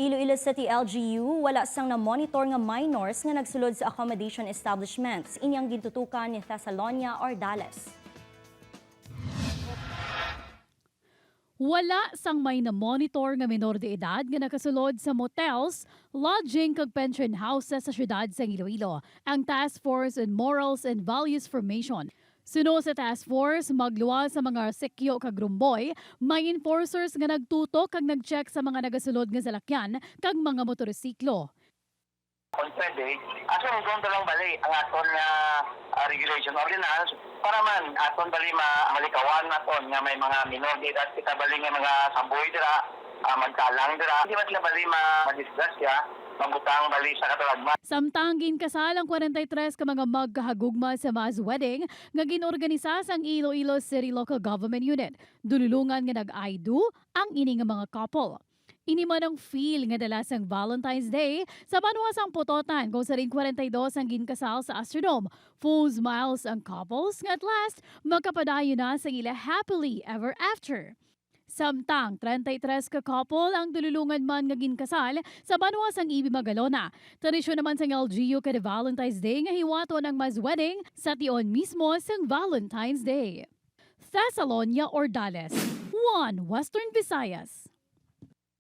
Ilo-Ilo City LGU wala sang na-monitor nga minors nga nagsulod sa accommodation establishments. Inyang gintutukan ni Thessalonia Ordales. Wala sang may na-monitor nga minor de edad nga nakasulod sa motels, lodging kag pension houses sa syudad sa Ilo-Ilo, ang Task Force on Morals and Values Formation. Suno sa task force, magluwas sa mga sekyo kag rumboy, may enforcers nga nagtutok kag nag-check sa mga nagasulod nga salakyan kag mga motorsiklo. Concerned aso mo lang bali ang aton nga regulation ordinance para man aton bali malikawan naton nga may mga minor de edad kita bali nga mga samboy dira magkalang dira di man sila bali ma-disgrasya mangutang bali sa katulagman. Samtang ginkasal ang 43 ka mga magkahagugma sa mass wedding nga ginorganisa sang Ilo-Ilo City Local Government Unit. Dululungan nga nag-I-do ang ini nga mga couple. Ini man ang feel nga dala sang Valentine's Day sa banwa sang Pototan kung sa rin 42 ang ginkasal sa Astrodome. Full smiles ang couples nga at last magkapadayon na sa ila happily ever after. Samtang 33 ka couple ang dululungan man nga ginkasal sa banwa sang EB Magalona. Tradisyon naman sang LGU kada Valentine's Day nga hiwaton ang mass wedding sa tion mismo sang Valentine's Day. Thessalonia Ordales, 1 Western Visayas.